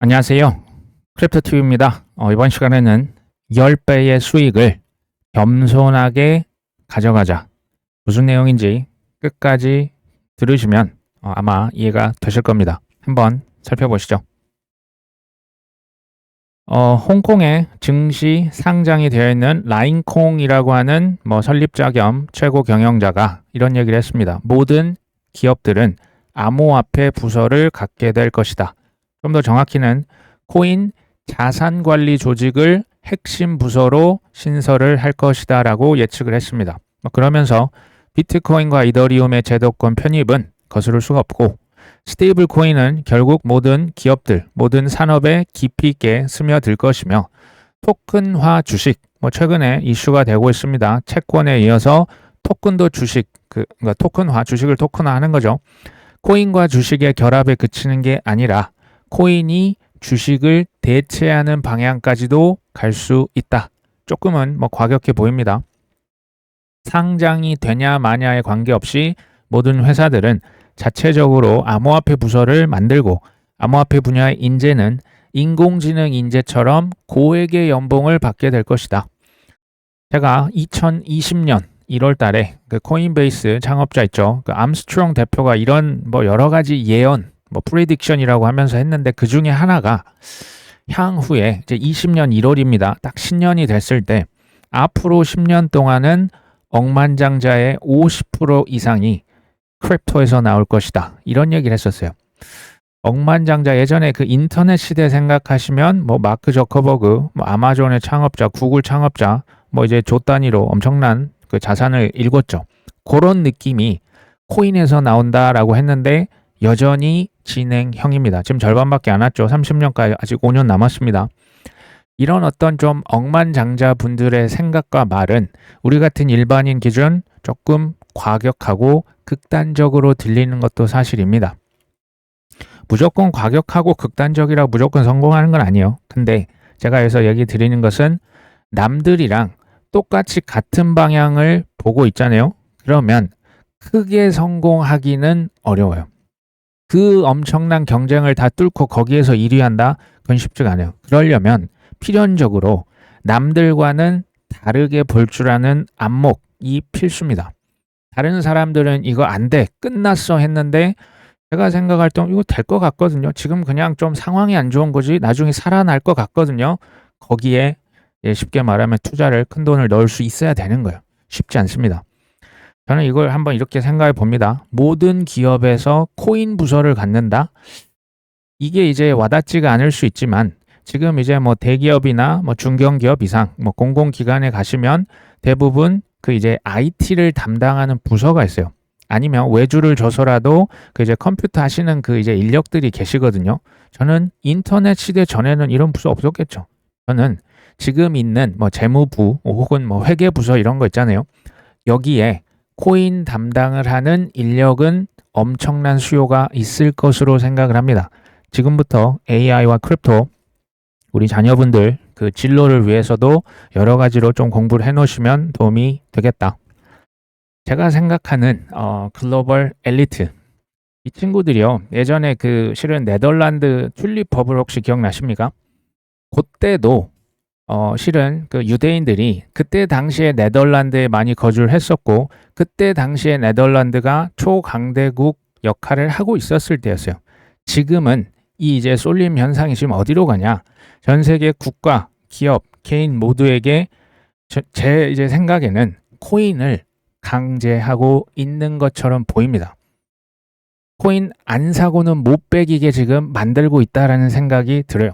안녕하세요. 크립토TV입니다. 이번 시간에는 10배의 수익을 겸손하게 가져가자. 무슨 내용인지 끝까지 들으시면 아마 이해가 되실 겁니다. 한번 살펴보시죠. 홍콩에 증시 상장이 되어 있는 라인콩이라고 하는 설립자 겸 최고 경영자가 이런 얘기를 했습니다. 모든 기업들은 암호화폐 부서를 갖게 될 것이다. 좀 더 정확히는 코인 자산관리 조직을 핵심 부서로 신설을 할 것이다 라고 예측을 했습니다. 그러면서 비트코인과 이더리움의 제도권 편입은 거스를 수가 없고 스테이블 코인은 결국 모든 기업들, 모든 산업에 깊이 있게 스며들 것이며 토큰화 주식, 최근에 이슈가 되고 있습니다. 채권에 이어서 토큰도 주식, 그러니까 토큰화, 주식을 토큰화하는 거죠. 코인과 주식의 결합에 그치는 게 아니라 코인이 주식을 대체하는 방향까지도 갈 수 있다. 조금은 과격해 보입니다. 상장이 되냐 마냐에 관계없이 모든 회사들은 자체적으로 암호화폐 부서를 만들고 암호화폐 분야의 인재는 인공지능 인재처럼 고액의 연봉을 받게 될 것이다. 제가 2020년 1월 달에 그 코인베이스 창업자 있죠. 그 암스트롱 대표가 이런 여러 가지 예언, 프레딕션이라고 하면서 했는데 그 중에 하나가 향후에 이제 20년 1월입니다. 딱 10년이 됐을 때 앞으로 10년 동안은 억만장자의 50% 이상이 크립토에서 나올 것이다. 이런 얘기를 했었어요. 억만장자 예전에 그 인터넷 시대 생각하시면 마크 저커버그, 아마존의 창업자, 구글 창업자, 이제 조 단위로 엄청난 그 자산을 일궜죠. 그런 느낌이 코인에서 나온다라고 했는데 여전히 진행형입니다. 지금 절반밖에 안 왔죠. 30년까지 아직 5년 남았습니다. 이런 어떤 좀 억만장자 분들의 생각과 말은 우리 같은 일반인 기준 조금 과격하고 극단적으로 들리는 것도 사실입니다. 무조건 과격하고 극단적이라 무조건 성공하는 건 아니에요. 근데 제가 여기서 얘기 드리는 것은 남들이랑 똑같이 같은 방향을 보고 있잖아요. 그러면 크게 성공하기는 어려워요. 그 엄청난 경쟁을 다 뚫고 거기에서 1위 한다? 그건 쉽지가 않아요. 그러려면 필연적으로 남들과는 다르게 볼 줄 아는 안목이 필수입니다. 다른 사람들은 이거 안 돼, 끝났어 했는데 제가 생각할 때 이거 될 것 같거든요. 지금 그냥 좀 상황이 안 좋은 거지 나중에 살아날 것 같거든요. 거기에 쉽게 말하면 투자를 큰 돈을 넣을 수 있어야 되는 거예요. 쉽지 않습니다. 저는 이걸 한번 이렇게 생각해 봅니다. 모든 기업에서 코인 부서를 갖는다? 이게 이제 와닿지가 않을 수 있지만 지금 이제 대기업이나 중견기업 이상 공공기관에 가시면 대부분 그 이제 IT를 담당하는 부서가 있어요. 아니면 외주를 줘서라도 그 이제 컴퓨터 하시는 그 이제 인력들이 계시거든요. 저는 인터넷 시대 전에는 이런 부서 없었겠죠. 저는 지금 있는 재무부 혹은 회계부서 이런 거 있잖아요. 여기에 코인 담당을 하는 인력은 엄청난 수요가 있을 것으로 생각을 합니다. 지금부터 AI와 크립토 우리 자녀분들 그 진로를 위해서도 여러 가지로 좀 공부를 해놓으시면 도움이 되겠다. 제가 생각하는 글로벌 엘리트 이 친구들이요. 예전에 그 실은 네덜란드 튤립 버블 혹시 기억나십니까? 그때도 실은 그 유대인들이 그때 당시에 네덜란드에 많이 거주를 했었고 그때 당시에 네덜란드가 초강대국 역할을 하고 있었을 때였어요. 지금은 이 이제 쏠림 현상이 지금 어디로 가냐? 전 세계 국가, 기업, 개인 모두에게 제 이제 생각에는 코인을 강제하고 있는 것처럼 보입니다. 코인 안 사고는 못 빼기게 지금 만들고 있다라는 생각이 들어요.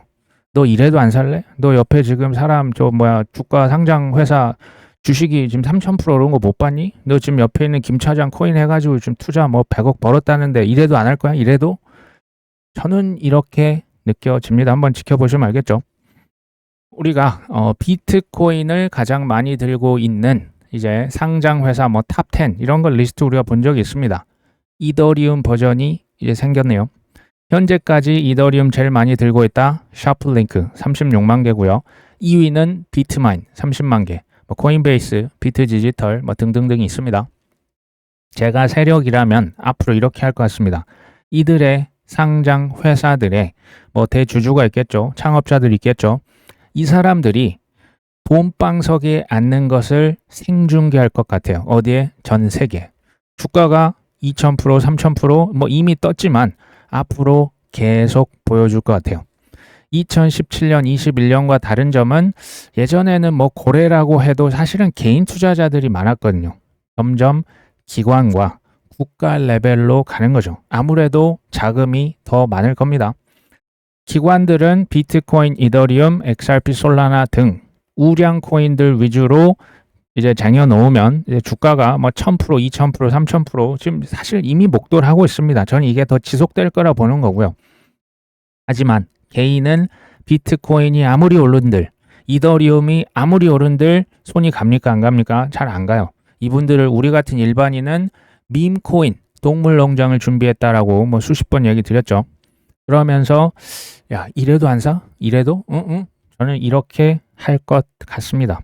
너 이래도 안 살래? 너 옆에 지금 사람 주가 상장 회사 주식이 지금 3000% 오른 거 못 봤니? 너 지금 옆에 있는 김 차장 코인 해가지고 지금 투자 100억 벌었다는데 이래도 안 할 거야? 이래도? 저는 이렇게 느껴집니다. 한번 지켜보시면 알겠죠? 우리가 비트코인을 가장 많이 들고 있는 이제 상장 회사 탑 10 이런 걸 리스트 우리가 본 적이 있습니다. 이더리움 버전이 이제 생겼네요. 현재까지 이더리움 제일 많이 들고 있다. 샤플링크 36만 개고요. 2위는 비트마인 30만 개. 코인베이스, 비트디지털 등등등이 있습니다. 제가 세력이라면 앞으로 이렇게 할 것 같습니다. 이들의 상장 회사들의 뭐 대주주가 있겠죠. 창업자들이 있겠죠. 이 사람들이 돈방석에 앉는 것을 생중계할 것 같아요. 어디에? 전 세계. 주가가 2000%, 3000%뭐 이미 떴지만 앞으로 계속 보여줄 것 같아요. 2017년, 21년과 다른 점은 예전에는 뭐 고래라고 해도 사실은 개인 투자자들이 많았거든요. 점점 기관과 국가 레벨로 가는 거죠. 아무래도 자금이 더 많을 겁니다. 기관들은 비트코인, 이더리움, XRP, 솔라나 등 우량 코인들 위주로 이제 쟁여놓으면 이제 주가가 뭐 1000%, 2000%, 3000% 지금 사실 이미 목도를 하고 있습니다. 저는 이게 더 지속될 거라 보는 거고요. 하지만 개인은 비트코인이 아무리 오른들, 이더리움이 아무리 오른들 손이 갑니까? 안 갑니까? 잘 안 가요. 이분들을 우리 같은 일반인은 밈코인, 동물농장을 준비했다라고 뭐 수십 번 얘기 드렸죠. 그러면서 야 이래도 안 사? 이래도? 응. 저는 이렇게 할 것 같습니다.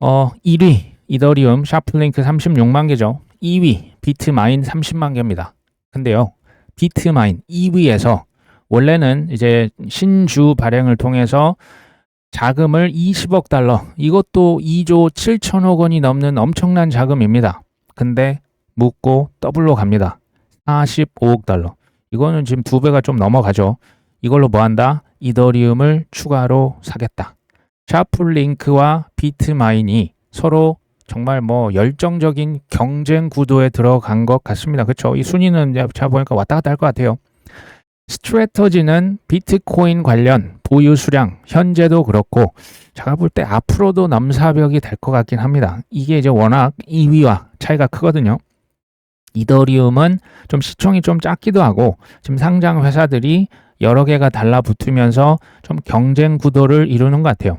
1위 이더리움 샤플링크 36만 개죠. 2위 비트마인 30만 개입니다. 근데요. 비트마인 2위에서 원래는 이제 신주 발행을 통해서 자금을 20억 달러, 이것도 2조 7천억 원이 넘는 엄청난 자금입니다. 근데 묻고 더블로 갑니다. 45억 달러. 이거는 지금 2배가 좀 넘어가죠. 이걸로 뭐 한다? 이더리움을 추가로 사겠다. 샤플링크와 비트마인이 서로 정말 뭐 열정적인 경쟁 구도에 들어간 것 같습니다. 그렇죠? 이 순위는 제가 보니까 왔다 갔다 할 것 같아요. 스트래터지는 비트코인 관련 보유 수량 현재도 그렇고 제가 볼 때 앞으로도 넘사벽이 될 것 같긴 합니다. 이게 이제 워낙 2위와 차이가 크거든요. 이더리움은 좀 시총이 좀 작기도 하고 지금 상장 회사들이 여러 개가 달라붙으면서 좀 경쟁 구도를 이루는 것 같아요.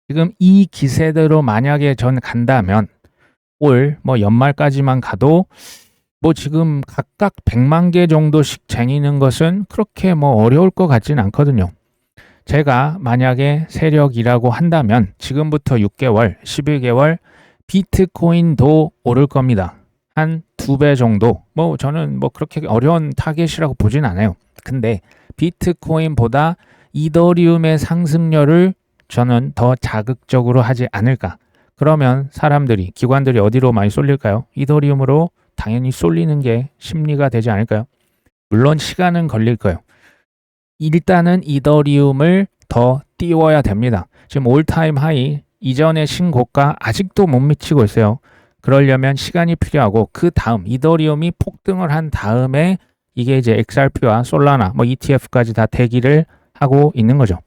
지금 이 기세대로 만약에 전 간다면 올 뭐 연말까지만 가도 뭐 지금 각각 100만 개 정도씩 쟁이는 것은 그렇게 뭐 어려울 것 같지는 않거든요. 제가 만약에 세력이라고 한다면 지금부터 6개월, 12개월 비트코인도 오를 겁니다. 한 2배 정도. 뭐 저는 뭐 그렇게 어려운 타겟이라고 보진 않아요. 근데 비트코인보다 이더리움의 상승률을 저는 더 자극적으로 하지 않을까. 그러면 사람들이, 기관들이 어디로 많이 쏠릴까요? 이더리움으로 당연히 쏠리는 게 심리가 되지 않을까요? 물론 시간은 걸릴 거예요. 일단은 이더리움을 더 띄워야 됩니다. 지금 올타임 하이 이전의 신고가 아직도 못 미치고 있어요. 그러려면 시간이 필요하고 그 다음 이더리움이 폭등을 한 다음에 이게 이제 XRP와 솔라나 뭐 ETF까지 다 대기를 하고 있는 거죠.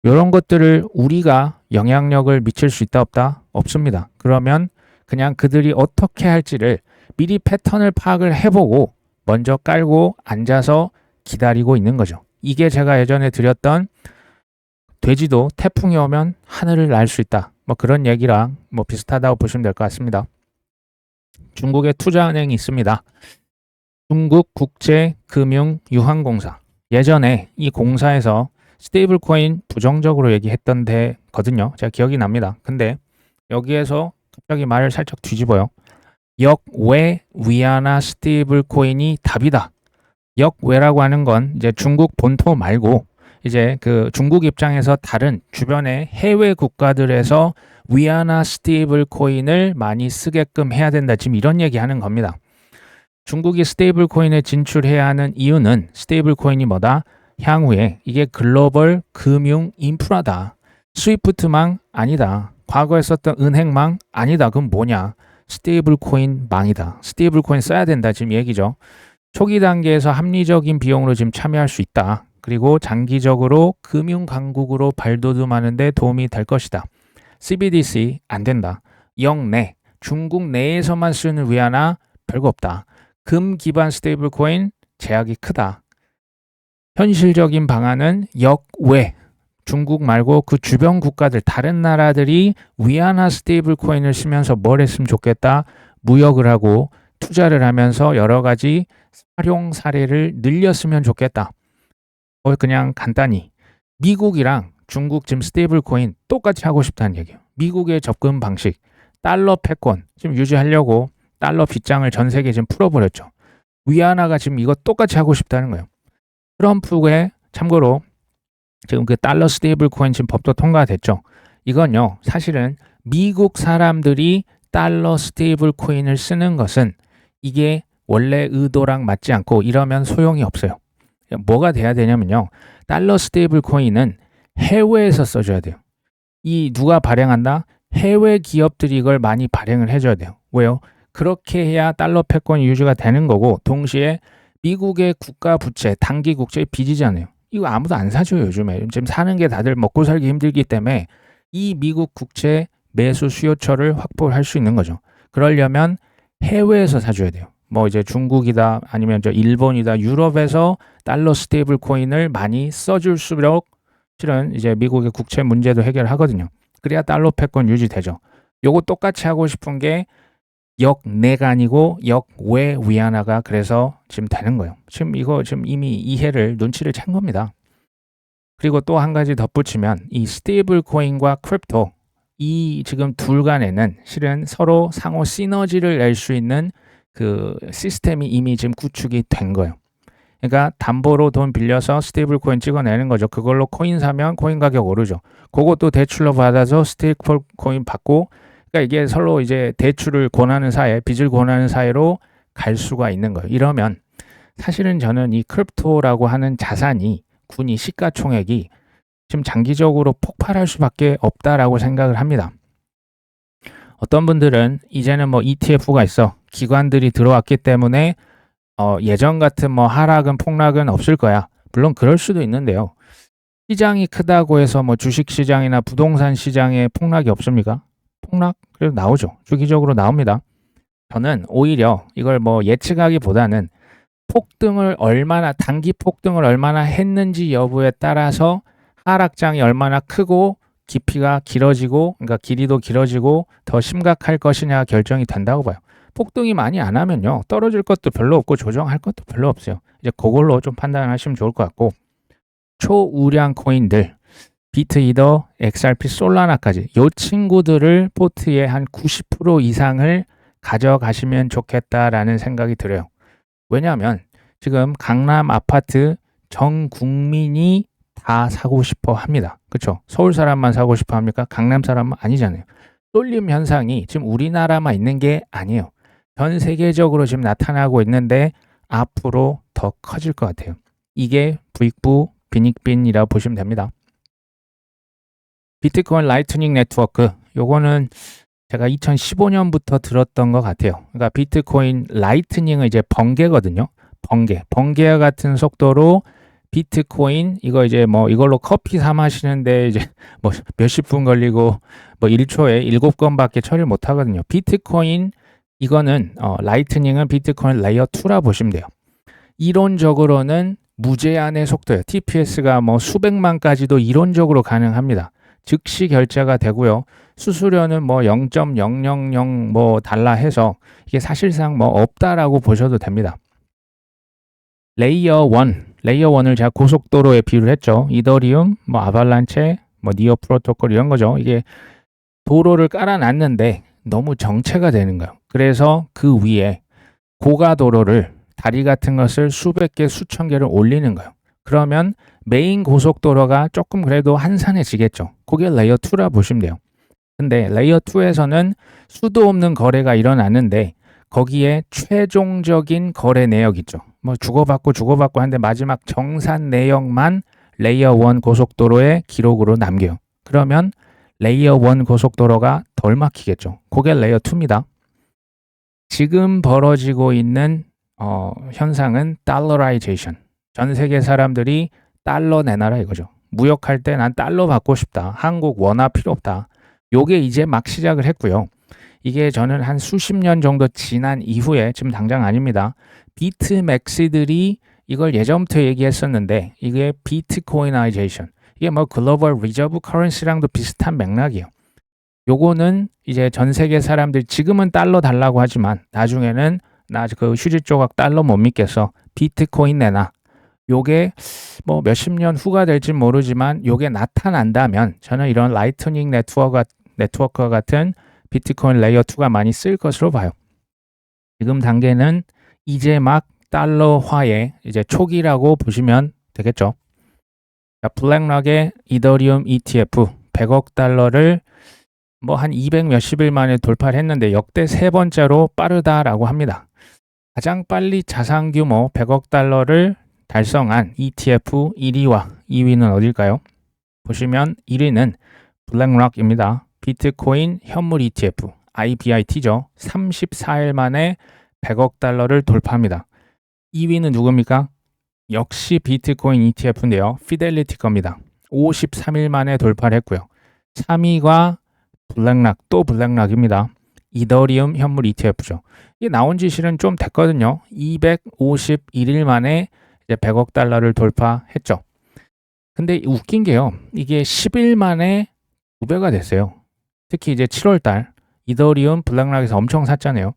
이런 것들을 우리가 영향력을 미칠 수 있다 없다? 없습니다. 그러면 그냥 그들이 어떻게 할지를 미리 패턴을 파악을 해보고 먼저 깔고 앉아서 기다리고 있는 거죠. 이게 제가 예전에 드렸던 돼지도 태풍이 오면 하늘을 날 수 있다. 뭐 그런 얘기랑 뭐 비슷하다고 보시면 될 것 같습니다. 중국에 투자은행이 있습니다. 중국국제금융유한공사. 예전에 이 공사에서 스테이블 코인 부정적으로 얘기했던 데거든요. 제가 기억이 납니다. 근데 여기에서 갑자기 말을 살짝 뒤집어요. 역외 위안화 스테이블 코인이 답이다. 역외라고 하는 건 이제 중국 본토 말고 이제 그 중국 입장에서 다른 주변의 해외 국가들에서 위안화 스테이블 코인을 많이 쓰게끔 해야 된다. 지금 이런 얘기 하는 겁니다. 중국이 스테이블 코인에 진출해야 하는 이유는 스테이블 코인이 뭐다? 향후에 이게 글로벌 금융 인프라다. 스위프트망 아니다. 과거에 썼던 은행망 아니다. 그럼 뭐냐? 스테이블 코인 망이다. 스테이블 코인 써야 된다. 지금 얘기죠. 초기 단계에서 합리적인 비용으로 지금 참여할 수 있다. 그리고 장기적으로 금융 강국으로 발돋움하는 데 도움이 될 것이다. CBDC 안 된다. 영내, 중국 내에서만 쓰는 위안화 별거 없다. 금 기반 스테이블 코인 제약이 크다. 현실적인 방안은 역외, 중국 말고 그 주변 국가들, 다른 나라들이 위안화 스테이블 코인을 쓰면서 뭘 했으면 좋겠다. 무역을 하고 투자를 하면서 여러 가지 활용 사례를 늘렸으면 좋겠다. 그냥 간단히 미국이랑 중국 지금 스테이블 코인 똑같이 하고 싶다는 얘기예요. 미국의 접근 방식, 달러 패권 지금 유지하려고 달러 빗장을 전 세계에 지금 풀어버렸죠. 위안화가 지금 이거 똑같이 하고 싶다는 거예요. 트럼프의 참고로 지금 그 달러 스테이블 코인 지금 법도 통과됐죠. 이건요, 사실은 미국 사람들이 달러 스테이블 코인을 쓰는 것은 이게 원래 의도랑 맞지 않고 이러면 소용이 없어요. 뭐가 돼야 되냐면요, 달러 스테이블 코인은 해외에서 써줘야 돼요. 이 누가 발행한다? 해외 기업들이 이걸 많이 발행을 해줘야 돼요. 왜요? 그렇게 해야 달러 패권이 유지가 되는 거고, 동시에 미국의 국가 부채, 단기 국채의 빚이잖아요. 이거 아무도 안 사줘요, 요즘에. 지금 사는 게 다들 먹고 살기 힘들기 때문에 이 미국 국채 매수 수요처를 확보할 수 있는 거죠. 그러려면 해외에서 사줘야 돼요. 뭐 이제 중국이다, 아니면 저 일본이다, 유럽에서 달러 스테이블 코인을 많이 써줄수록 실은 이제 미국의 국채 문제도 해결하거든요. 그래야 달러 패권 유지되죠. 요거 똑같이 하고 싶은 게 역내가 아니고 역외 위안화가 그래서 지금 되는 거예요. 지금 이거 지금 이미 이해를 눈치를 챈 겁니다. 그리고 또 한 가지 덧붙이면 이 스테이블 코인과 크립토 이 지금 둘 간에는 실은 서로 상호 시너지를 낼 수 있는 그 시스템이 이미 지금 구축이 된 거예요. 그러니까 담보로 돈 빌려서 스테이블 코인 찍어내는 거죠. 그걸로 코인 사면 코인 가격 오르죠. 그것도 대출로 받아서 스테이블 코인 받고, 그러니까 이게 서로 이제 대출을 권하는 사회, 빚을 권하는 사회로 갈 수가 있는 거예요. 이러면 사실은 저는 이 크립토라고 하는 자산이 군이 시가총액이 지금 장기적으로 폭발할 수밖에 없다라고 생각을 합니다. 어떤 분들은 이제는 뭐 ETF가 있어, 기관들이 들어왔기 때문에 예전 같은 뭐 하락은 폭락은 없을 거야. 물론 그럴 수도 있는데요. 시장이 크다고 해서 뭐 주식 시장이나 부동산 시장에 폭락이 없습니까? 폭락 그래도 나오죠. 주기적으로 나옵니다. 저는 오히려 이걸 뭐 예측하기보다는 폭등을 얼마나 단기 폭등을 얼마나 했는지 여부에 따라서 하락장이 얼마나 크고 깊이가 길어지고, 그러니까 길이도 길어지고 더 심각할 것이냐 결정이 된다고 봐요. 폭등이 많이 안 하면요, 떨어질 것도 별로 없고 조정할 것도 별로 없어요. 이제 그걸로 좀 판단하시면 좋을 것 같고, 초우량 코인들 비트이더, XRP, 솔라나까지 이 친구들을 포트에 한 90% 이상을 가져가시면 좋겠다라는 생각이 들어요. 왜냐하면 지금 강남 아파트 전 국민이 다 사고 싶어 합니다. 그렇죠? 서울 사람만 사고 싶어 합니까? 강남 사람은 아니잖아요. 쏠림 현상이 지금 우리나라만 있는 게 아니에요. 전 세계적으로 지금 나타나고 있는데 앞으로 더 커질 것 같아요. 이게 부익부 빈익빈이라고 보시면 됩니다. 비트코인 라이트닝 네트워크, 요거는 제가 2015년부터 들었던 것 같아요. 그러니까 비트코인 라이트닝은 이제 번개거든요. 번개와 같은 속도로 비트코인, 이거 이제 뭐 이걸로 커피 사 마시는데 이제 뭐 몇십 분 걸리고 뭐 1초에 7건밖에 처리를 못 하거든요. 비트코인 이거는 라이트닝은 비트코인 레이어 2라 보시면 돼요. 이론적으로는 무제한의 속도예요. TPS가 뭐 수백만까지도 이론적으로 가능합니다. 즉시 결제가 되고요. 수수료는 뭐 0.000 뭐 달러 해서 이게 사실상 뭐 없다라고 보셔도 됩니다. 레이어 1을 제가 고속도로에 비유를 했죠. 이더리움, 뭐 아발란체, 뭐 니어 프로토콜 이런 거죠. 이게 도로를 깔아놨는데 너무 정체가 되는 거예요. 그래서 그 위에 고가도로를, 다리 같은 것을 수백 개, 수천 개를 올리는 거예요. 그러면 메인 고속도로가 조금 그래도 한산해지겠죠. 그게 레이어 2라 보시면 돼요. 근데 레이어 2에서는 수도 없는 거래가 일어나는데 거기에 최종적인 거래 내역 있죠. 뭐 주고받고 하는데 마지막 정산 내역만 레이어 1 고속도로의 기록으로 남겨요. 그러면 레이어 1 고속도로가 덜 막히겠죠. 그게 레이어 2입니다. 지금 벌어지고 있는 현상은 달러라이제이션. 전 세계 사람들이 달러 내놔라 이거죠. 무역할 때 난 달러 받고 싶다. 한국 원화 필요 없다. 요게 이제 막 시작을 했고요. 이게 저는 한 수십 년 정도 지난 이후에, 지금 당장 아닙니다. 비트맥스들이 이걸 예전부터 얘기했었는데 이게 비트코이나이제이션. 이게 뭐 글로벌 리저브 커런시랑도 비슷한 맥락이에요. 요거는 이제 전 세계 사람들 지금은 달러 달라고 하지만 나중에는 나 그 휴지 조각 달러 못 믿겠어. 비트코인 내놔. 요게 뭐 몇십 년 후가 될지 모르지만 요게 나타난다면 저는 이런 라이트닝 네트워크와 같은 비트코인 레이어 2가 많이 쓸 것으로 봐요. 지금 단계는 이제 막 달러화의 이제 초기라고 보시면 되겠죠. 자, 블랙락의 이더리움 ETF 100억 달러를 뭐 한 200 몇십 일 만에 돌파를 했는데 역대 세 번째로 빠르다라고 합니다. 가장 빨리 자산 규모 100억 달러를 달성한 ETF 1위와 2위는 어딜까요? 보시면 1위는 블랙락입니다. 비트코인 현물 ETF, IBIT죠. 34일 만에 100억 달러를 돌파합니다. 2위는 누굽니까? 역시 비트코인 ETF인데요. 피델리티 겁니다. 53일 만에 돌파를 했고요. 3위가 블랙락, 또 블랙락입니다. 이더리움 현물 ETF죠. 이게 나온 지 실은 좀 됐거든요. 251일 만에 이제 100억 달러를 돌파했죠. 근데 웃긴 게요. 이게 10일 만에 2배가 됐어요. 특히 이제 7월 달 이더리움 블랙락에서 엄청 샀잖아요.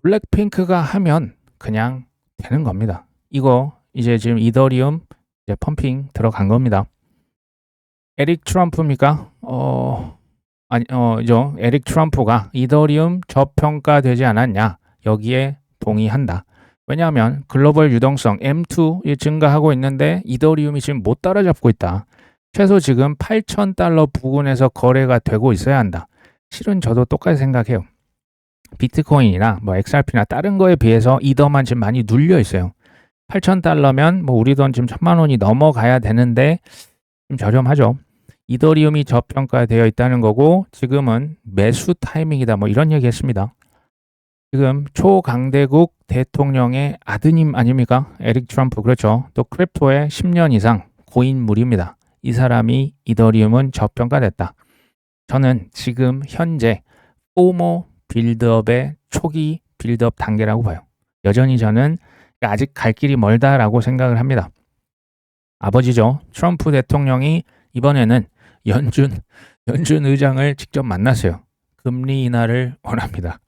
블랙핑크가 하면 그냥 되는 겁니다. 이거 이제 지금 이더리움 이제 펌핑 들어간 겁니다. 에릭 트럼프입니까? 에릭 트럼프가 이더리움 저평가되지 않았냐? 여기에 동의한다. 왜냐하면 글로벌 유동성 M2이 증가하고 있는데 이더리움이 지금 못 따라잡고 있다. 최소 지금 8,000달러 부근에서 거래가 되고 있어야 한다. 실은 저도 똑같이 생각해요. 비트코인이나 뭐 XRP나 다른 거에 비해서 이더만 지금 많이 눌려 있어요. 8,000달러면 뭐 우리 돈 지금 1,000만 원이 넘어가야 되는데 좀 저렴하죠. 이더리움이 저평가되어 있다는 거고 지금은 매수 타이밍이다. 뭐 이런 얘기 했습니다. 지금 초강대국 대통령의 아드님 아닙니까? 에릭 트럼프. 그렇죠. 또 크립토에 10년 이상 고인물입니다. 이 사람이 이더리움은 저평가됐다. 저는 지금 현재 포모 빌드업의 초기 빌드업 단계라고 봐요. 여전히 저는 아직 갈 길이 멀다라고 생각을 합니다. 아버지죠. 트럼프 대통령이 이번에는 연준 의장을 직접 만났어요. 금리 인하를 원합니다.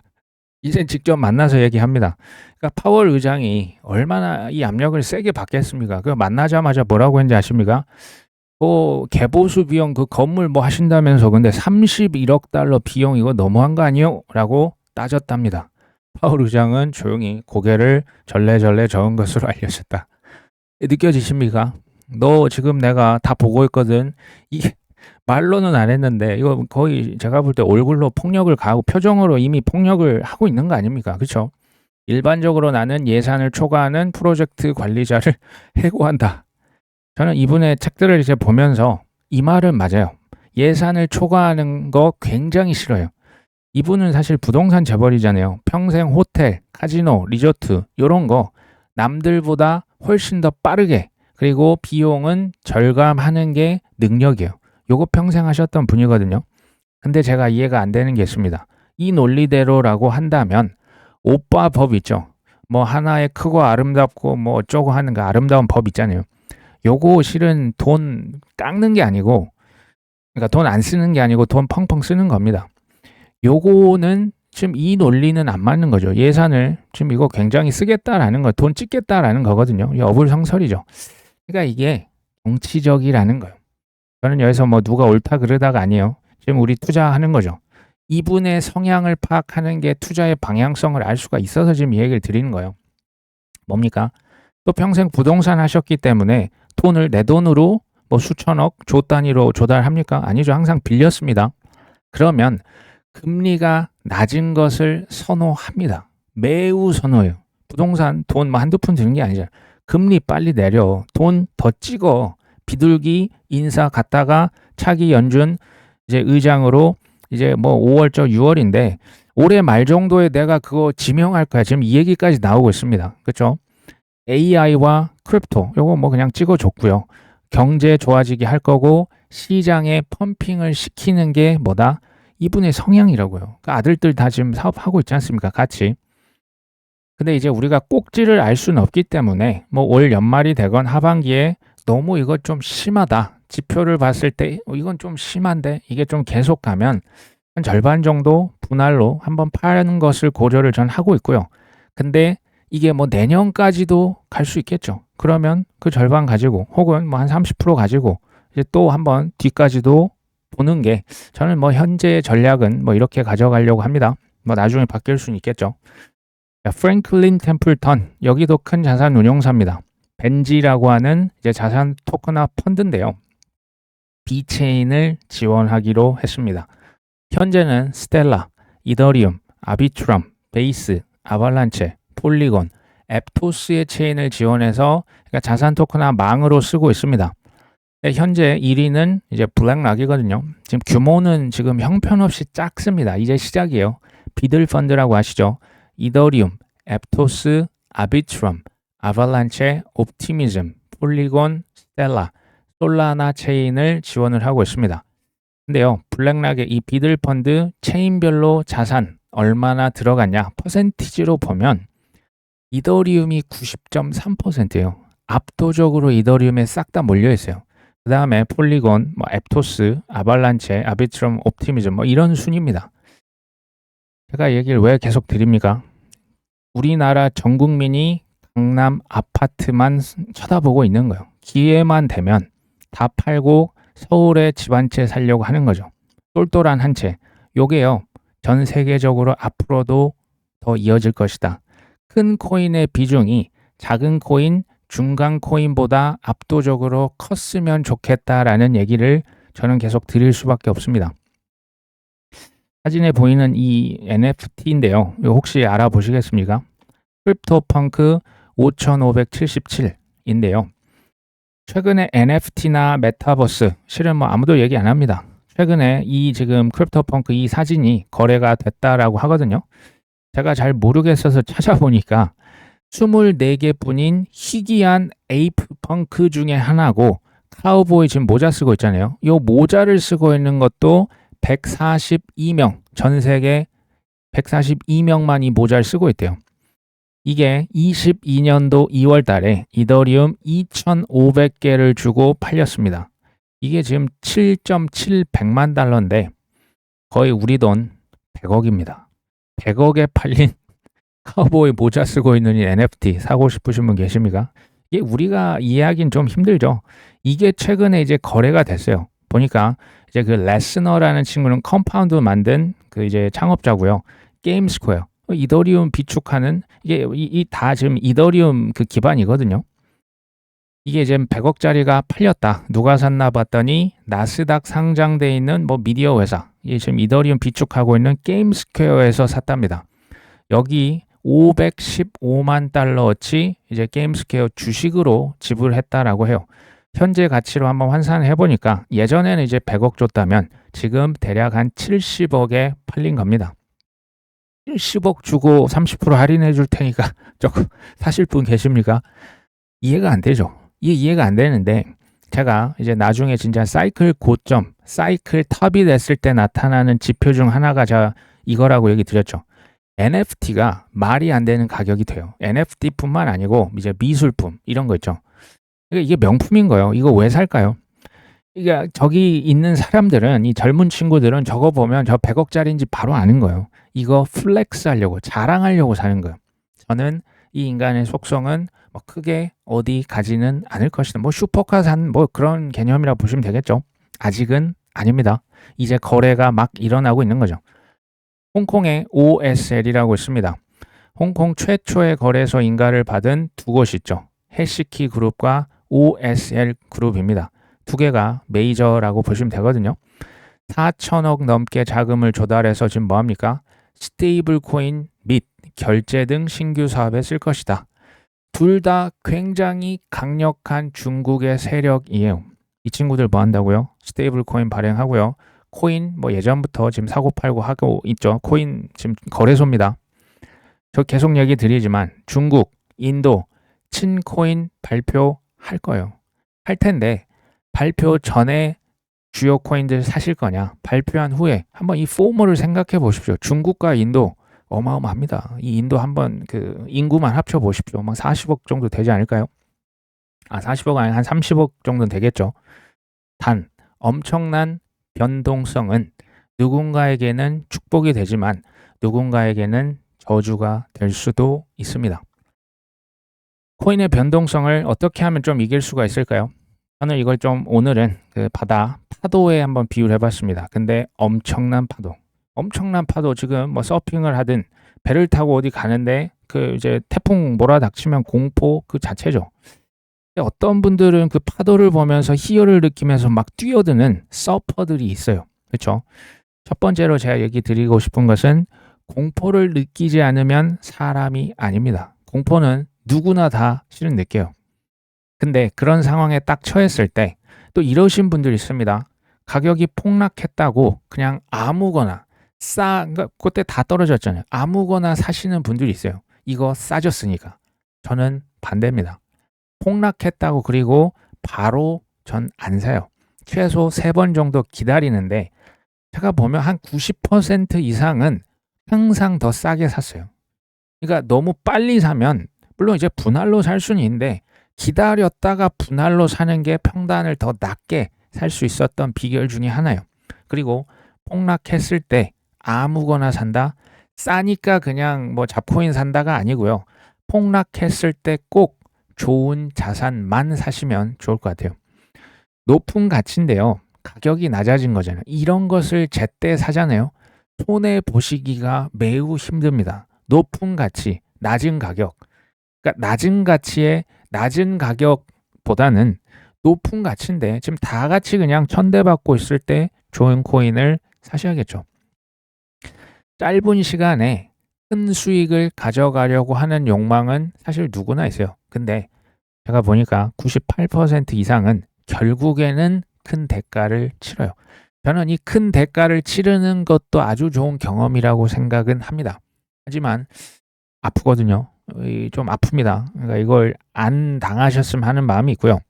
이제 직접 만나서 얘기합니다. 그러니까 파월 의장이 얼마나 이 압력을 세게 받겠습니까? 그 만나자마자 뭐라고 했는지 아십니까? 개보수 비용 그 건물 뭐 하신다면서 근데 31억 달러 비용 이거 너무한 거 아니요? 라고 따졌답니다. 파월 의장은 조용히 고개를 절레절레 저은 것으로 알려졌다. 느껴지십니까? 너 지금 내가 다 보고 있거든. 이게 말로는 안 했는데 이거 거의 제가 볼 때 얼굴로 폭력을 가하고 표정으로 이미 폭력을 하고 있는 거 아닙니까? 그렇죠? 일반적으로 나는 예산을 초과하는 프로젝트 관리자를 해고한다. 저는 이분의 책들을 이제 보면서 이 말은 맞아요. 예산을 초과하는 거 굉장히 싫어요. 이분은 사실 부동산 재벌이잖아요. 평생 호텔, 카지노, 리조트 이런 거 남들보다 훨씬 더 빠르게 그리고 비용은 절감하는 게 능력이에요. 요거 평생 하셨던 분이거든요. 근데 제가 이해가 안 되는 게 있습니다. 이 논리대로라고 한다면 오빠 법 있죠. 뭐 하나의 크고 아름답고 뭐 어쩌고 하는 그 아름다운 법 있잖아요. 요거 실은 돈 깎는 게 아니고 그러니까 돈 안 쓰는 게 아니고 돈 펑펑 쓰는 겁니다. 요거는 지금 이 논리는 안 맞는 거죠. 예산을 지금 이거 굉장히 쓰겠다라는 거, 돈 찍겠다라는 거거든요. 이 어불성설이죠. 그러니까 이게 정치적이라는 거예요. 저는 여기서 뭐 누가 옳다 그러다가 아니에요. 지금 우리 투자하는 거죠. 이분의 성향을 파악하는 게 투자의 방향성을 알 수가 있어서 지금 이 얘기를 드리는 거예요. 뭡니까? 또 평생 부동산 하셨기 때문에 돈을 내 돈으로 뭐 수천억, 조 단위로 조달합니까? 아니죠. 항상 빌렸습니다. 그러면 금리가 낮은 것을 선호합니다. 매우 선호해요. 부동산 돈 뭐 한두 푼 드는 게 아니잖아요. 금리 빨리 내려. 돈 더 찍어. 비둘기 인사 갔다가 차기 연준 이제 의장으로 이제 뭐 5월적 6월인데 올해 말 정도에 내가 그거 지명할 거야. 지금 이 얘기까지 나오고 있습니다. 그렇죠? AI와 크립토 요거 뭐 그냥 찍어줬고요. 경제 좋아지게 할 거고 시장에 펌핑을 시키는 게 뭐다? 이분의 성향이라고요. 그러니까 아들들 다 지금 사업하고 있지 않습니까? 같이. 근데 이제 우리가 꼭지를 알 수는 없기 때문에 뭐 올 연말이 되건 하반기에 너무 이거 좀 심하다. 지표를 봤을 때 이건 좀 심한데 이게 좀 계속 가면 한 절반 정도 분할로 한번 파는 것을 고려를 전 하고 있고요. 근데 이게 뭐 내년까지도 갈 수 있겠죠. 그러면 그 절반 가지고 혹은 뭐 한 30% 가지고 이제 또 한번 뒤까지도 보는 게 저는 뭐 현재의 전략은 뭐 이렇게 가져가려고 합니다. 뭐 나중에 바뀔 수는 있겠죠. 프랭클린 템플턴 여기도 큰 자산 운용사입니다. 벤지라고 하는 이제 자산 토큰화 펀드인데요. 비체인을 지원하기로 했습니다. 현재는 스텔라, 이더리움, 아비트럼, 베이스, 아발란체, 폴리곤, 앱토스의 체인을 지원해서 그러니까 자산 토큰화 망으로 쓰고 있습니다. 현재 1위는 이제 블랙락이거든요. 지금 규모는 지금 형편없이 작습니다. 이제 시작이에요. 비들 펀드라고 아시죠? 이더리움, 앱토스, 아비트럼, 아발란체, 옵티미즘, 폴리곤, 스텔라, 솔라나 체인을 지원을 하고 있습니다. 근데요, 블랙락의 이 비들 펀드 체인별로 자산 얼마나 들어갔냐 퍼센티지로 보면 이더리움이 90.3%예요. 압도적으로 이더리움에 싹 다 몰려 있어요. 그 다음에 폴리곤, 앱토스, 아발란체, 아비트럼, 옵티미즘 이런 순입니다. 제가 얘기를 왜 계속 드립니까? 우리나라 전 국민이 강남 아파트만 쳐다보고 있는 거예요. 기회만 되면 다 팔고 서울에 집 한 채 살려고 하는 거죠. 똘똘한 한 채. 요게요. 전 세계적으로 앞으로도 더 이어질 것이다. 큰 코인의 비중이 작은 코인, 중간 코인보다 압도적으로 컸으면 좋겠다라는 얘기를 저는 계속 드릴 수밖에 없습니다. 사진에 보이는 이 NFT인데요. 이거 혹시 알아보시겠습니까? 크립토펑크 5577인데요. 최근에 NFT나 메타버스, 실은 아무도 얘기 안 합니다. 최근에 이 지금 크립토펑크 이 사진이 거래가 됐다라고 하거든요. 제가 잘 모르겠어서 찾아보니까 24개 뿐인 희귀한 에이프 펑크 중에 하나고, 카우보이 지금 모자 쓰고 있잖아요. 이 모자를 쓰고 있는 것도 142명, 전 세계 142명만 이 모자를 쓰고 있대요. 이게 22년도 2월 달에 이더리움 2,500개를 주고 팔렸습니다. 이게 지금 7.700만 달러인데 거의 우리 돈 100억입니다. 100억에 팔린 카우보이 모자 쓰고 있는 이 NFT 사고 싶으신 분 계십니까? 이게 우리가 이해하기는 좀 힘들죠. 이게 최근에 이제 거래가 됐어요. 보니까 이제 그 레스너라는 친구는 컴파운드 만든 그 이제 창업자고요. 게임스퀘어, 이더리움 비축하는 이게 다 지금 이더리움 그 기반이거든요. 이게 지금 100억짜리가 팔렸다. 누가 샀나 봤더니 나스닥 상장돼 있는 미디어 회사, 이게 지금 이더리움 비축하고 있는 게임스퀘어에서 샀답니다. 여기 515만 달러어치 이제 게임스퀘어 주식으로 지불했다라고 해요. 현재 가치로 한번 환산을 해보니까 예전에는 이제 100억 줬다면 지금 대략 한 70억에 팔린 겁니다. 70억 주고 30% 할인해 줄 테니까 조금 사실 분 계십니까? 이해가 안 되죠. 이게 이해가 안 되는데, 제가 이제 나중에 진짜 사이클 고점, 사이클 탑이 됐을 때 나타나는 지표 중 하나가 제가 이거라고 얘기 드렸죠. NFT가 말이 안 되는 가격이 돼요. NFT뿐만 아니고 이제 미술품 이런 거 있죠. 이게 명품인 거예요. 이거 왜 살까요? 이게 저기 있는 사람들은, 이 젊은 친구들은 저거 보면 저 100억짜리인지 바로 아는 거예요. 이거 플렉스 하려고, 자랑하려고 사는 거예요. 저는 이 인간의 속성은 크게 어디 가지는 않을 것이다. 슈퍼카 산 그런 개념이라 보시면 되겠죠. 아직은 아닙니다. 이제 거래가 막 일어나고 있는 거죠. 홍콩에 OSL이라고 있습니다. 홍콩 최초의 거래소 인가를 받은 두 곳이 있죠. 해시키 그룹과 OSL 그룹입니다. 두 개가 메이저라고 보시면 되거든요. 4천억 넘게 자금을 조달해서 지금 뭐합니까? 스테이블 코인 및 결제 등 신규 사업에 쓸 것이다. 둘 다 굉장히 강력한 중국의 세력이에요. 이 친구들 뭐 한다고요? 스테이블 코인 발행하고요. 코인 예전부터 지금 사고 팔고 하고 있죠. 코인 지금 거래소입니다. 저 계속 얘기 드리지만 중국, 인도 친코인 발표할 거예요. 할 텐데 발표 전에 주요 코인들 사실 거냐, 발표한 후에 한번 이 포머를 생각해 보십시오. 중국과 인도 어마어마합니다. 이 인도 한번 그 인구만 합쳐 보십시오. 40억 정도 되지 않을까요? 40억 아니 한 30억 정도는 되겠죠. 단 엄청난 변동성은 누군가에게는 축복이 되지만 누군가에게는 저주가 될 수도 있습니다. 코인의 변동성을 어떻게 하면 좀 이길 수가 있을까요? 저는 이걸 좀 오늘은 그 바다 파도에 한번 비유를 해봤습니다. 근데 엄청난 파도 지금 서핑을 하든 배를 타고 어디 가는데 그 이제 태풍 몰아닥치면 공포 그 자체죠. 어떤 분들은 그 파도를 보면서 희열을 느끼면서 막 뛰어드는 서퍼들이 있어요. 그렇죠? 첫 번째로 제가 얘기 드리고 싶은 것은 공포를 느끼지 않으면 사람이 아닙니다. 공포는 누구나 다 실은 느껴요. 근데 그런 상황에 딱 처했을 때 또 이러신 분들이 있습니다. 가격이 폭락했다고 그냥 아무거나 그러니까 그때 다 떨어졌잖아요. 아무거나 사시는 분들이 있어요. 이거 싸졌으니까. 저는 반대입니다. 폭락했다고 그리고 바로 전 안 사요. 최소 3번 정도 기다리는데 제가 보면 한 90% 이상은 항상 더 싸게 샀어요. 그러니까 너무 빨리 사면 물론 이제 분할로 살 수는 있는데 기다렸다가 분할로 사는 게 평단을 더 낮게 살 수 있었던 비결 중에 하나예요. 그리고 폭락했을 때 아무거나 산다? 싸니까 그냥 뭐 잡코인 산다가 아니고요. 폭락했을 때 꼭 좋은 자산만 사시면 좋을 것 같아요. 높은 가치인데요. 가격이 낮아진 거잖아요. 이런 것을 제때 사잖아요. 손해 보시기가 매우 힘듭니다. 높은 가치, 낮은 가격. 그러니까 낮은 가치에 낮은 가격보다는 높은 가치인데 지금 다 같이 그냥 천대받고 있을 때 좋은 코인을 사셔야겠죠. 짧은 시간에 큰 수익을 가져가려고 하는 욕망은 사실 누구나 있어요. 근데 제가 보니까 98% 이상은 결국에는 큰 대가를 치러요. 저는 이 큰 대가를 치르는 것도 아주 좋은 경험이라고 생각은 합니다. 하지만 아프거든요. 좀 아픕니다. 그러니까 이걸 안 당하셨으면 하는 마음이 있고요.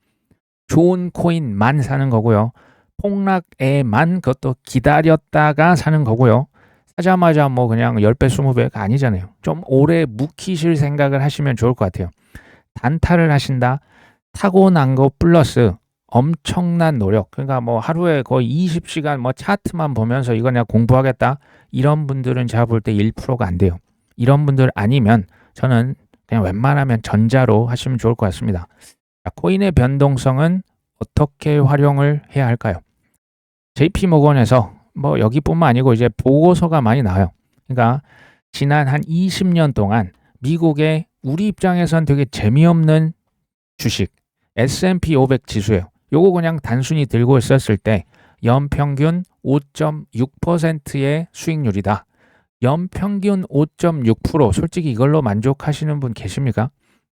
좋은 코인만 사는 거고요. 폭락에만 그것도 기다렸다가 사는 거고요. 사자마자 뭐 그냥 10배, 20배가 아니잖아요. 좀 오래 묵히실 생각을 하시면 좋을 것 같아요. 단타를 하신다. 타고난 거 플러스 엄청난 노력. 그러니까 뭐 하루에 거의 20시간 뭐 차트만 보면서 이거 내가 공부하겠다. 이런 분들은 제가 볼 때 1%가 안 돼요. 이런 분들 아니면 저는 그냥 웬만하면 전자로 하시면 좋을 것 같습니다. 자, 코인의 변동성은 어떻게 활용을 해야 할까요? JP모건에서 뭐 여기뿐만 아니고 이제 보고서가 많이 나와요. 그러니까 지난 한 20년 동안 미국의 우리 입장에선 되게 재미없는 주식 S&P 500 지수예요. 요거 그냥 단순히 들고 있었을 때 연평균 5.6%의 수익률이다. 연평균 5.6% 솔직히 이걸로 만족하시는 분 계십니까?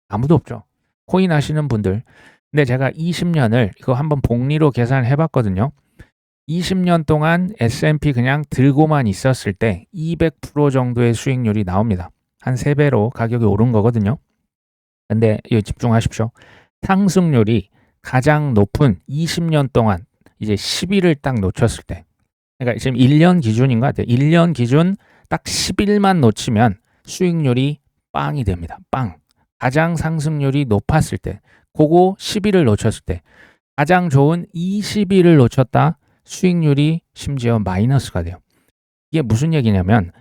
아무도 없죠. 코인 하시는 분들. 근데 제가 20년을 이거 한번 복리로 계산해 봤거든요. 20년 동안 S&P 그냥 들고만 있었을 때 200% 정도의 수익률이 나옵니다. 한 3배로 가격이 오른 거거든요. 근데 여기 집중하십시오. 상승률이 가장 높은 20년 동안 이제 10일을 딱 놓쳤을 때, 그러니까 지금 1년 기준인 것 같아요. 1년 기준 딱 10일만 놓치면 수익률이 빵이 됩니다. 빵. 가장 상승률이 높았을 때, 그거 10일을 놓쳤을 때, 가장 좋은 20일을 놓쳤다, 수익률이 심지어 마이너스가 돼요. 이게 무슨 얘기냐면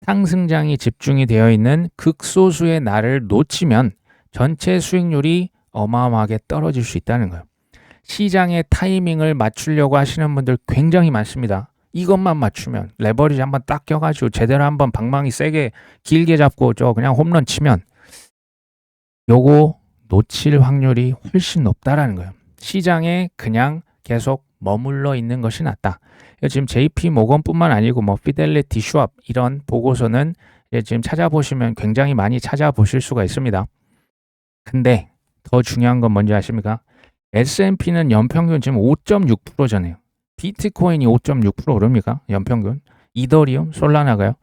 상승장이 집중이 되어 있는 극소수의 날을 놓치면 전체 수익률이 어마어마하게 떨어질 수 있다는 거예요. 시장의 타이밍을 맞추려고 하시는 분들 굉장히 많습니다. 이것만 맞추면 레버리지 한번 딱 껴가지고 제대로 한번 방망이 세게 길게 잡고 저 그냥 홈런 치면 요거 놓칠 확률이 훨씬 높다라는 거예요. 시장에 그냥 계속 머물러 있는 것이 낫다. 지금 JP 모건뿐만 아니고 뭐 피델리티, 슈왑 이런 보고서는 지금 찾아보시면 굉장히 많이 찾아보실 수가 있습니다. 근데 더 중요한 건 뭔지 아십니까? S&P는 연평균 지금 5.6%잖아요. 비트코인이 5.6% 오릅니까? 연평균. 이더리움, 솔라나가요.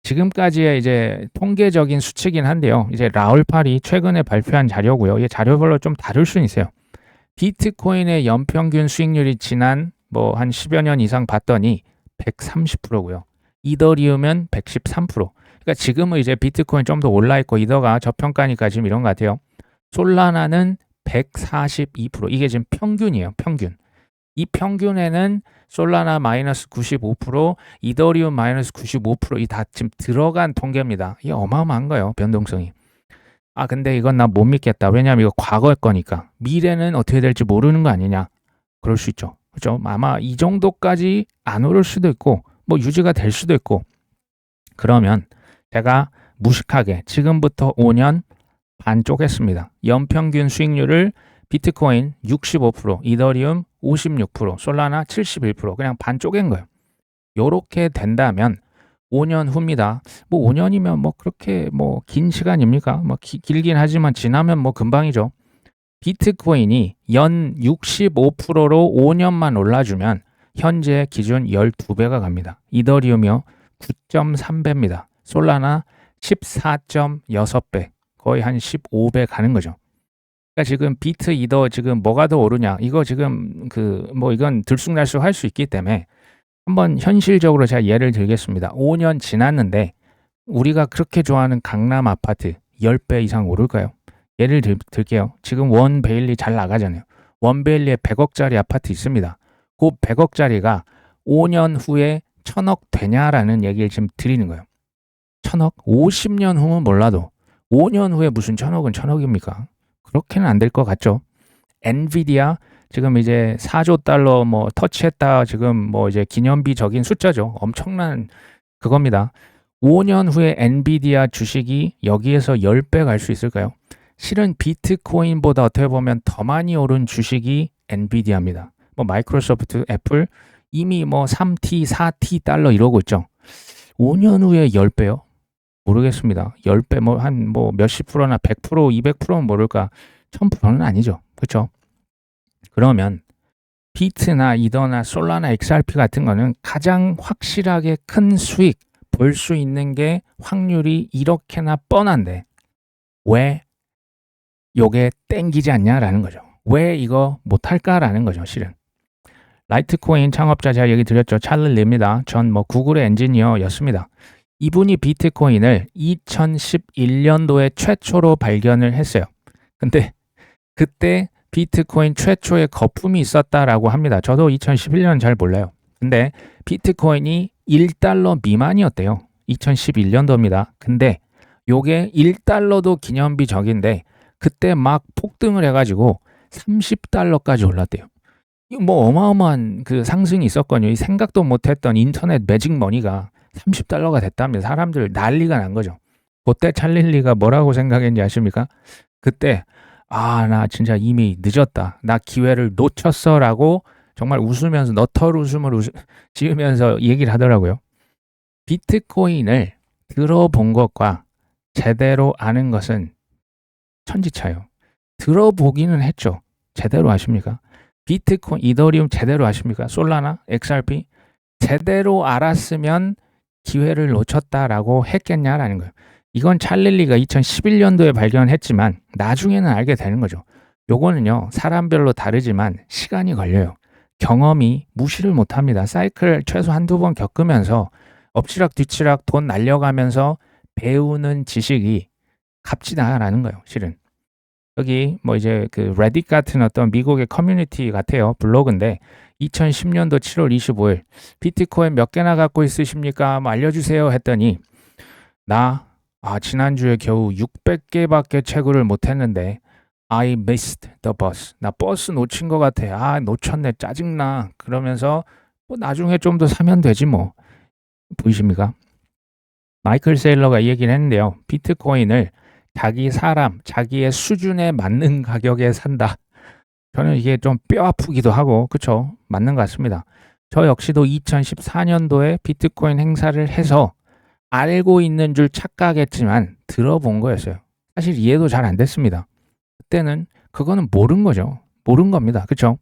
지금까지의 이제 통계적인 수치긴 한데요. 이제 라울팔이 최근에 발표한 자료고요. 이 자료별로 좀 다를 수는 있어요. 비트코인의 연평균 수익률이 지난 뭐 한 10여 년 이상 봤더니 130%고요. 이더리움은 113%. 그러니까 지금은 이제 비트코인 좀 더 올라 있고 이더가 저평가니까 지금 이런 것 같아요. 솔라나는 142%. 이게 지금 평균이에요. 평균. 이 평균에는 솔라나 마이너스 95%, 이더리움 마이너스 95%, 이 다 지금 들어간 통계입니다. 이게 어마어마한 거예요. 변동성이. 아 근데 이건 나 못 믿겠다. 왜냐하면 이거 과거의 거니까. 미래는 어떻게 될지 모르는 거 아니냐. 그럴 수 있죠. 그렇죠? 아마 이 정도까지 안 오를 수도 있고 뭐 유지가 될 수도 있고. 그러면 제가 무식하게 지금부터 5년 반 쪼갰습니다. 연평균 수익률을 비트코인 65%, 이더리움 56%, 솔라나 71%, 그냥 반 쪼갠 거예요. 요렇게 된다면 5년 후입니다. 뭐 5년이면 뭐 그렇게 뭐 긴 시간입니까? 뭐 길긴 하지만 지나면 뭐 금방이죠. 비트코인이 연 65%로 5년만 올라주면 현재 기준 12배가 갑니다. 이더리움이요 9.3배입니다. 솔라나 14.6배, 거의 한 15배 가는 거죠. 그러니까 지금 비트 이더 지금 뭐가 더 오르냐, 이거 지금 뭐 이건 들쑥날쑥 할 수 있기 때문에 한번 현실적으로 제가 예를 들겠습니다. 5년 지났는데 우리가 그렇게 좋아하는 강남 아파트 10배 이상 오를까요? 예를 들게요. 지금 원베일리 잘 나가잖아요. 원베일리에 100억짜리 아파트 있습니다. 그 100억짜리가 5년 후에 1000억 되냐라는 얘기를 지금 드리는 거예요. 1000억? 50년 후는 몰라도 5년 후에 무슨 1000억은 1000억입니까? 그렇게는 안 될 것 같죠. 엔비디아 지금 이제 4조 달러 뭐 터치했다, 지금 뭐 이제 기념비적인 숫자죠. 엄청난 그겁니다. 5년 후에 엔비디아 주식이 여기에서 10배 갈 수 있을까요? 실은 비트코인보다 어떻게 보면 더 많이 오른 주식이 엔비디아입니다. 뭐 마이크로소프트, 애플 이미 뭐 3T, 4T 달러 이러고 있죠. 5년 후에 10배요? 모르겠습니다. 10배 뭐 한 뭐 몇십 프로나 100%, 200%는 모를까? 1000%는 아니죠. 그렇죠? 그러면 비트나 이더나 솔라나 XRP 같은 거는 가장 확실하게 큰 수익 볼 수 있는 게 확률이 이렇게나 뻔한데 왜 요게 땡기지 않냐라는 거죠. 왜 이거 못할까라는 거죠, 실은. 라이트코인 창업자 제가 얘기 드렸죠. 찰리 리입니다. 전 뭐 구글의 엔지니어였습니다. 이분이 비트코인을 2011년도에 최초로 발견을 했어요. 근데 그때 비트코인 최초의 거품이 있었다라고 합니다. 저도 2011년 잘 몰라요. 근데 비트코인이 1달러 미만이었대요. 2011년도입니다. 근데 요게 1달러도 기념비적인데 그때 막 폭등을 해가지고 30달러까지 올랐대요. 뭐 어마어마한 그 상승이 있었거든요. 생각도 못했던 인터넷 매직머니가 30달러가 됐답니다. 사람들 난리가 난 거죠. 그때 찰릴리가 뭐라고 생각했는지 아십니까? 그때 나 진짜 이미 늦었다. 나 기회를 놓쳤어 라고 정말 웃으면서 너털 웃음을 지으면서 얘기를 하더라고요. 비트코인을 들어본 것과 제대로 아는 것은 천지차예요. 들어보기는 했죠. 제대로 아십니까? 비트코인, 이더리움 제대로 아십니까? 솔라나, XRP 제대로 알았으면 기회를 놓쳤다라고 했겠냐라는 거예요. 이건 찰릴리가 2011년도에 발견했지만 나중에는 알게 되는 거죠. 요거는요, 사람별로 다르지만 시간이 걸려요. 경험이 무시를 못합니다. 사이클 최소 한두 번 겪으면서 엎치락 뒤치락 돈 날려가면서 배우는 지식이 값지다라는 거예요, 실은. 여기 뭐 이제 그 레딧 같은 어떤 미국의 커뮤니티 같아요. 블로그인데 2010년도 7월 25일 비트코인 몇 개나 갖고 있으십니까? 뭐 알려주세요 했더니 지난주에 겨우 600개밖에 채굴을 못했는데 I missed the bus. 나 버스 놓친 것 같아. 놓쳤네. 짜증나. 그러면서 뭐 나중에 좀 더 사면 되지 뭐. 보이십니까? 마이클 세일러가 이 얘기를 했는데요. 비트코인을 자기의 수준에 맞는 가격에 산다. 저는 이게 좀 뼈 아프기도 하고, 그쵸? 맞는 것 같습니다. 저 역시도 2014년도에 비트코인 행사를 해서 알고 있는 줄 착각했지만 들어본 거였어요. 사실 이해도 잘 안 됐습니다. 그때는 그거는 모른 거죠. 모른 겁니다. 그쵸?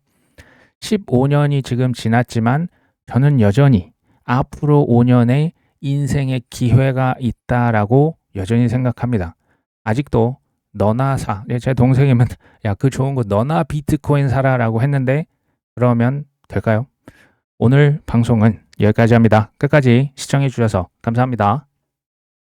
15년이 지금 지났지만 저는 여전히 앞으로 5년의 인생의 기회가 있다라고 여전히 생각합니다. 아직도 너나 사. 제 동생이면 야, 그 좋은 거 너나 비트코인 사라라고 했는데 그러면 될까요? 오늘 방송은 여기까지 합니다. 끝까지 시청해 주셔서 감사합니다.